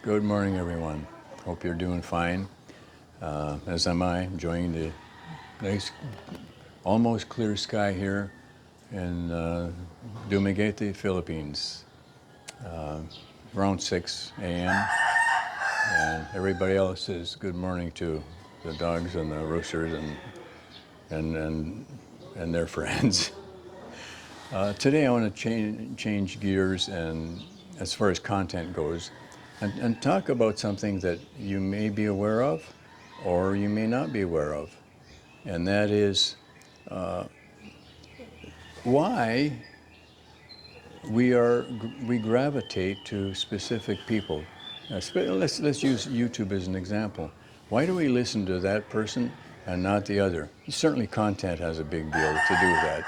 Good morning, everyone. Hope you're doing fine. As am I, enjoying the nice, almost clear sky here in Dumaguete, Philippines. Around 6 a.m. And everybody else says good morning to the dogs and the roosters and, and, and their friends. Today I want to change gears and as far as content goes and talk about something that you may be aware of or you may not be aware of. And that is why we gravitate to specific people. Let's use YouTube as an example. Why do we listen to that person and not the other? Certainly content has a big deal to do with that.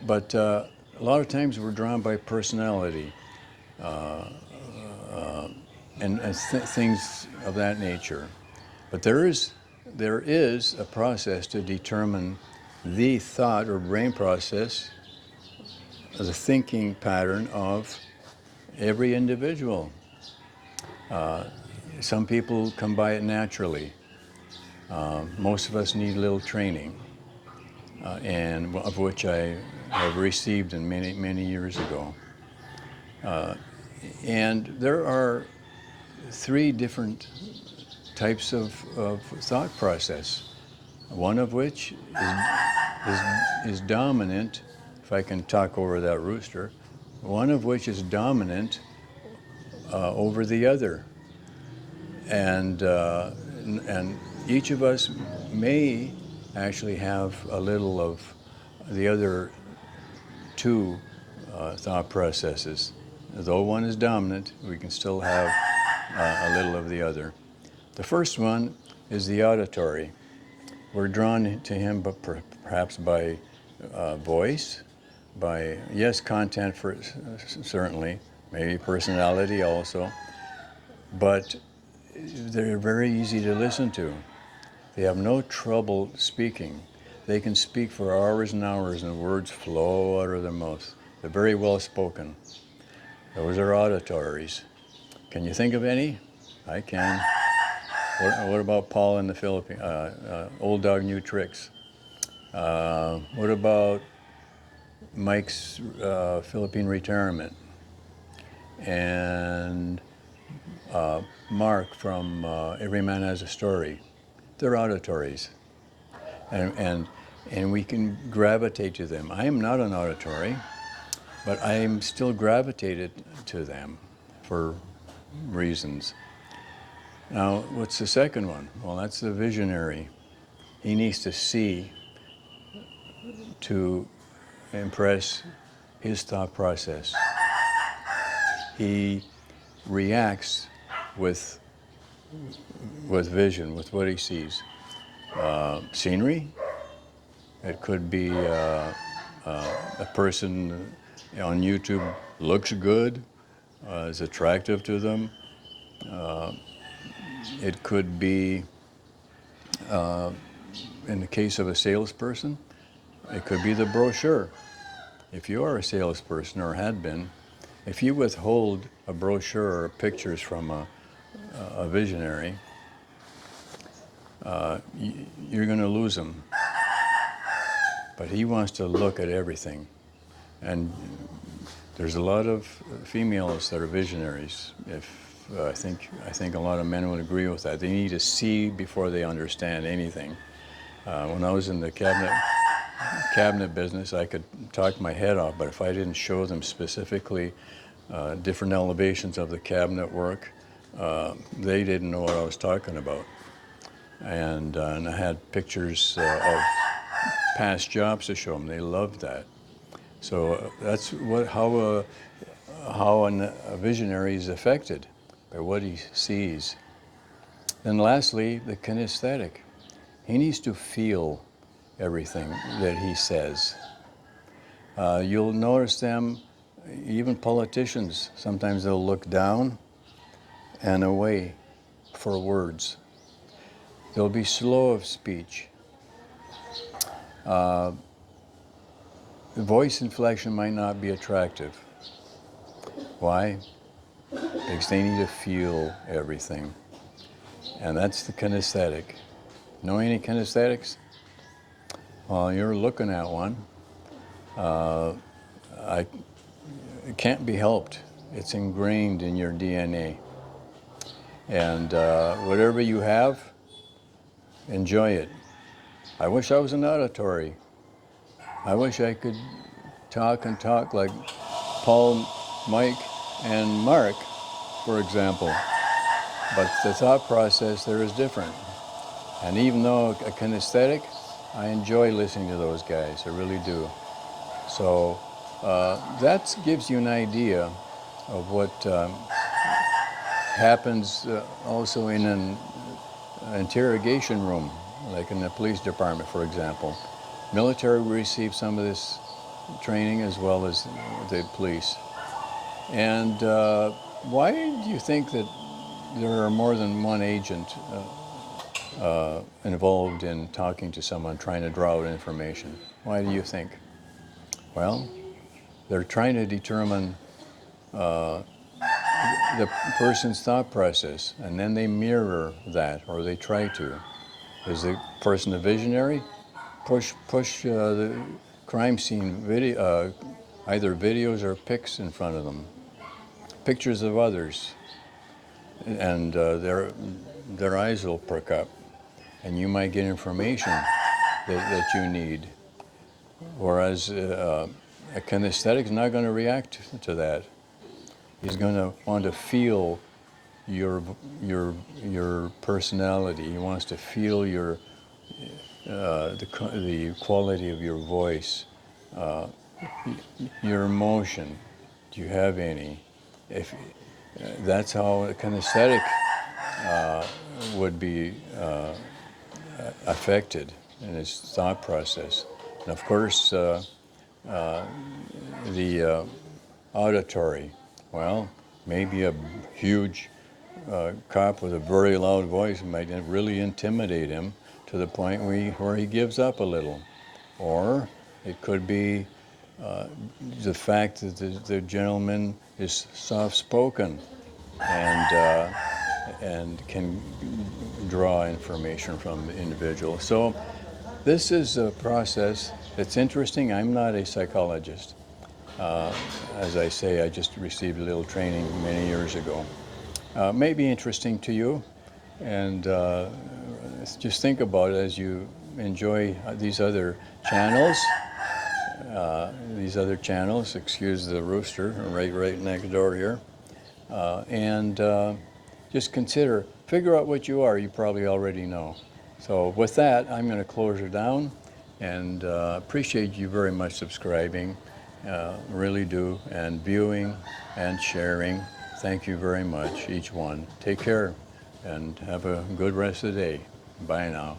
But a lot of times we're drawn by personality and things of that nature. But there is a process to determine the thought or brain process, the thinking pattern of every individual. Some people come by it naturally. Most of us need a little training, and of which I have received in many years ago. And there are three different types of thought process, one of which is dominant, if I can talk over that rooster, one of which is dominant over the other. And each of us may actually have a little of the other two thought processes. Though one is dominant, we can still have a little of the other. The first one is the auditory. We're drawn to him, but perhaps by voice, by, yes, content for certainly, maybe personality also, but they're very easy to listen to. They have no trouble speaking. They can speak for hours and hours and words flow out of their mouth. They're very well spoken. Those are auditories. Can you think of any? I can. What about Paul in the Philippines? Old Dog, New Tricks. What about Mike's Philippine Retirement? And Mark from Every Man Has a Story. They're auditories. And we can gravitate to them. I am not an auditory, but I am still gravitated to them for reasons. Now, what's the second one? Well, that's the visionary. He needs to see to impress his thought process. He reacts with vision, with what he sees. Scenery. It could be a person on YouTube looks good, is attractive to them. It could be, in the case of a salesperson, it could be the brochure. If you are a salesperson or had been, if you withhold a brochure or pictures from a visionary, you're going to lose them. But he wants to look at everything. And there's a lot of females that are visionaries. I think a lot of men would agree with that. They need to see before they understand anything. When I was in the cabinet business, I could talk my head off, but if I didn't show them specifically different elevations of the cabinet work, they didn't know what I was talking about. And I had pictures of past jobs to show them. They loved that. So that's how a visionary is affected by what he sees. Then lastly, the kinesthetic. He needs to feel everything that he says. You'll notice them, even politicians, sometimes they'll look down and away for words. They'll be slow of speech. The voice inflection might not be attractive. Why? because they need to feel everything. And that's the kinesthetic. Know any kinesthetics? Well, you're looking at one. It can't be helped. It's ingrained in your DNA. And whatever you have, enjoy it. I wish I was an auditory. I wish I could talk and talk like Paul, Mike, and Mark, for example. But the thought process there is different. And even though a kinesthetic, I enjoy listening to those guys. I really do. So that gives you an idea of what happens also in an interrogation room, like in the police department, for example. Military receive some of this training as well as the police. And why do you think that there are more than one agent involved in talking to someone, trying to draw out information? Why do you think? Well, they're trying to determine the person's thought process, and then they mirror that, or they try to. Is the person a visionary? Push the crime scene video, either videos or pics in front of them, pictures of others, and their eyes will perk up, and you might get information that you need. Whereas a kinesthetic is not going to react to that. He's going to want to feel your personality. He wants to feel the quality of your voice, your emotion. Do you have any? If that's how a kinesthetic would be affected in his thought process. And of course, the auditory. Well, maybe a huge cop with a very loud voice might really intimidate him to the point where he gives up a little. Or it could be the fact that the gentleman is soft-spoken and can draw information from the individual. So this is a process that's interesting. I'm not a psychologist. As I say, I just received a little training many years ago. May be interesting to you, and just think about it as you enjoy these other channels. Excuse the rooster, right next door here. And just figure out what you are. You probably already know. So with that, I'm going to close her down, and appreciate you very much subscribing. Really do, and viewing and sharing. Thank you very much, each one. Take care and have a good rest of the day. Bye now.